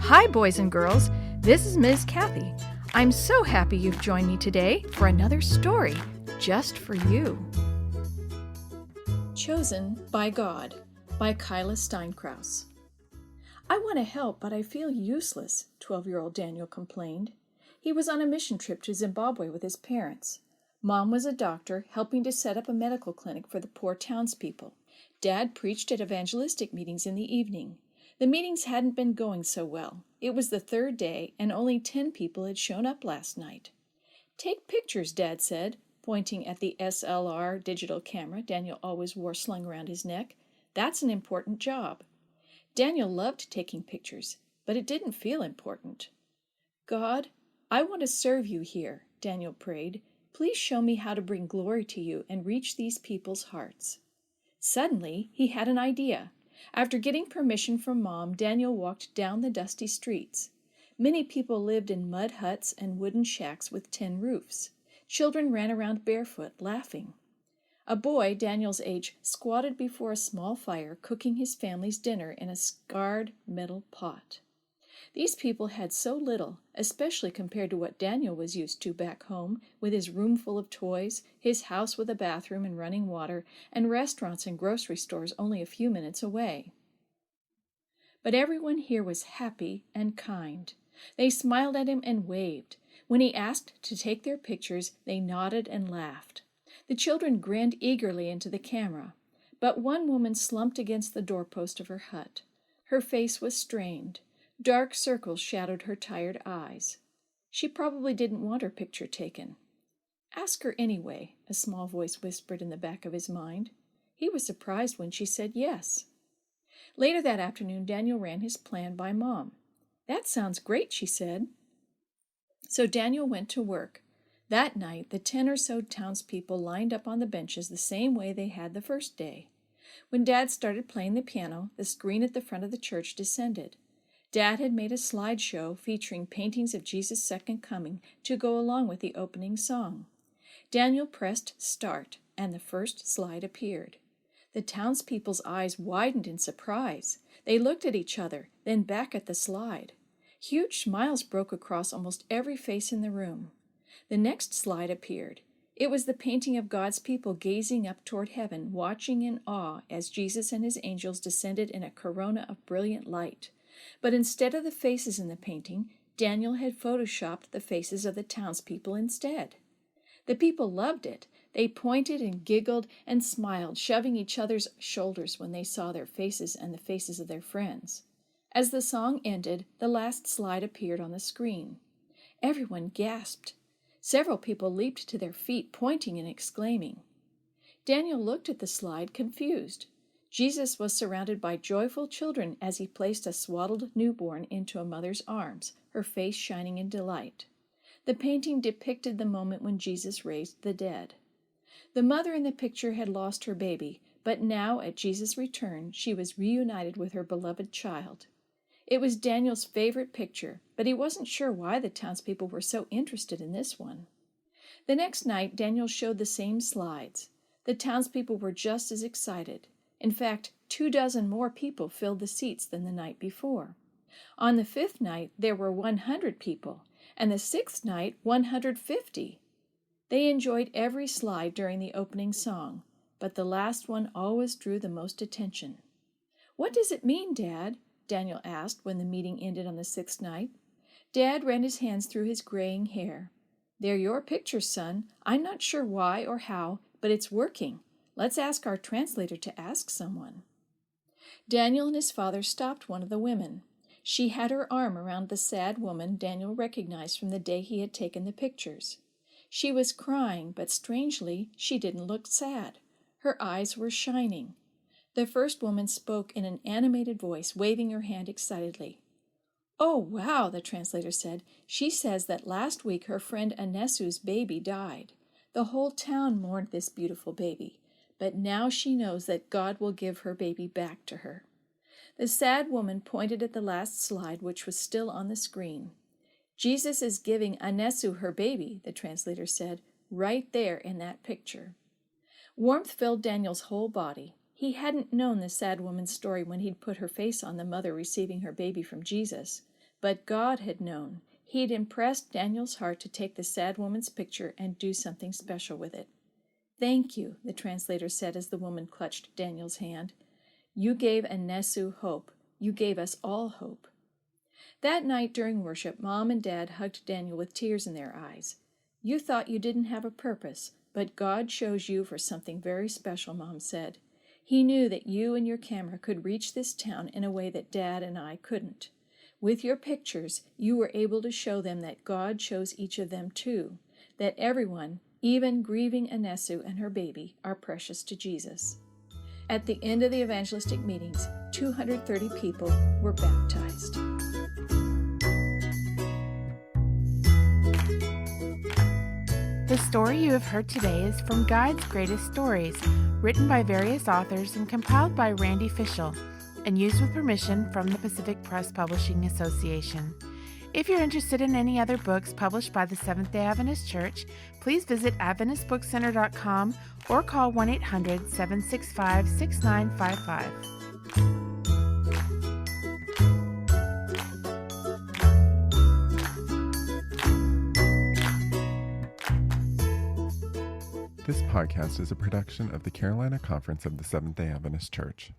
Hi, boys and girls. This is Ms. Kathy. I'm so happy you've joined me today for another story just for you. Chosen by God by Kyla Steinkraus. I want to help, but I feel useless, 12-year-old Daniel complained. He was on a mission trip to Zimbabwe with his parents. Mom was a doctor, helping to set up a medical clinic for the poor townspeople. Dad preached at evangelistic meetings in the evening. The meetings hadn't been going so well. It was the third day, and only 10 people had shown up last night. "Take pictures," Dad said, pointing at the SLR digital camera Daniel always wore slung around his neck. "That's an important job." Daniel loved taking pictures, but it didn't feel important. "God, I want to serve you here," Daniel prayed. "Please show me how to bring glory to you and reach these people's hearts." Suddenly, he had an idea. After getting permission from Mom, Daniel walked down the dusty streets. Many people lived in mud huts and wooden shacks with tin roofs. Children ran around barefoot, laughing. A boy, Daniel's age, squatted before a small fire, cooking his family's dinner in a scarred metal pot. These people had so little, especially compared to what Daniel was used to back home, with his room full of toys, his house with a bathroom and running water, and restaurants and grocery stores only a few minutes away. But everyone here was happy and kind. They smiled at him and waved. When he asked to take their pictures, they nodded and laughed. The children grinned eagerly into the camera, but one woman slumped against the doorpost of her hut. Her face was strained. Dark circles shadowed her tired eyes. She probably didn't want her picture taken. "Ask her anyway," a small voice whispered in the back of his mind. He was surprised when she said yes. Later that afternoon, Daniel ran his plan by Mom. "That sounds great," she said. So Daniel went to work. That night, the 10 or so townspeople lined up on the benches the same way they had the first day. When Dad started playing the piano, the screen at the front of the church descended. Dad had made a slideshow featuring paintings of Jesus' second coming to go along with the opening song. Daniel pressed start, and the first slide appeared. The townspeople's eyes widened in surprise. They looked at each other, then back at the slide. Huge smiles broke across almost every face in the room. The next slide appeared. It was the painting of God's people gazing up toward heaven, watching in awe as Jesus and his angels descended in a corona of brilliant light. But instead of the faces in the painting, Daniel had photoshopped the faces of the townspeople instead. The people loved it. They pointed and giggled and smiled, shoving each other's shoulders when they saw their faces and the faces of their friends. As the song ended, the last slide appeared on the screen. Everyone gasped. Several people leaped to their feet, pointing and exclaiming. Daniel looked at the slide, confused. Jesus was surrounded by joyful children as he placed a swaddled newborn into a mother's arms, her face shining in delight. The painting depicted the moment when Jesus raised the dead. The mother in the picture had lost her baby, but now, at Jesus' return, she was reunited with her beloved child. It was Daniel's favorite picture, but he wasn't sure why the townspeople were so interested in this one. The next night, Daniel showed the same slides. The townspeople were just as excited. In fact, 24 more people filled the seats than the night before. On the 5th night, there were 100 people, and the 6th night, 150. They enjoyed every slide during the opening song, but the last one always drew the most attention. "What does it mean, Dad?" Daniel asked when the meeting ended on the 6th night. Dad ran his hands through his graying hair. "They're your pictures, son. I'm not sure why or how, but it's working. Let's ask our translator to ask someone." Daniel and his father stopped one of the women. She had her arm around the sad woman Daniel recognized from the day he had taken the pictures. She was crying, but strangely, she didn't look sad. Her eyes were shining. The first woman spoke in an animated voice, waving her hand excitedly. "Oh, wow," the translator said. "She says that last week her friend Anesu's baby died. The whole town mourned this beautiful baby. But now she knows that God will give her baby back to her." The sad woman pointed at the last slide, which was still on the screen. "Jesus is giving Anesu her baby," the translator said, "right there in that picture." Warmth filled Daniel's whole body. He hadn't known the sad woman's story when he'd put her face on the mother receiving her baby from Jesus, But God had known. He'd impressed Daniel's heart to take the sad woman's picture and do something special with it. "Thank you," the translator said as the woman clutched Daniel's hand. "You gave Anesu hope. You gave us all hope." That night during worship, Mom and Dad hugged Daniel with tears in their eyes. "You thought you didn't have a purpose, but God chose you for something very special," Mom said. "He knew that you and your camera could reach this town in a way that Dad and I couldn't. With your pictures, you were able to show them that God chose each of them too, that everyone, even grieving Anesu and her baby, are precious to Jesus." At the end of the evangelistic meetings, 230 people were baptized. The story you have heard today is from God's Greatest Stories, written by various authors and compiled by Randy Fischel, and used with permission from the Pacific Press Publishing Association. If you're interested in any other books published by the Seventh-day Adventist Church, please visit AdventistBookCenter.com or call 1-800-765-6955. This podcast is a production of the Carolina Conference of the Seventh-day Adventist Church.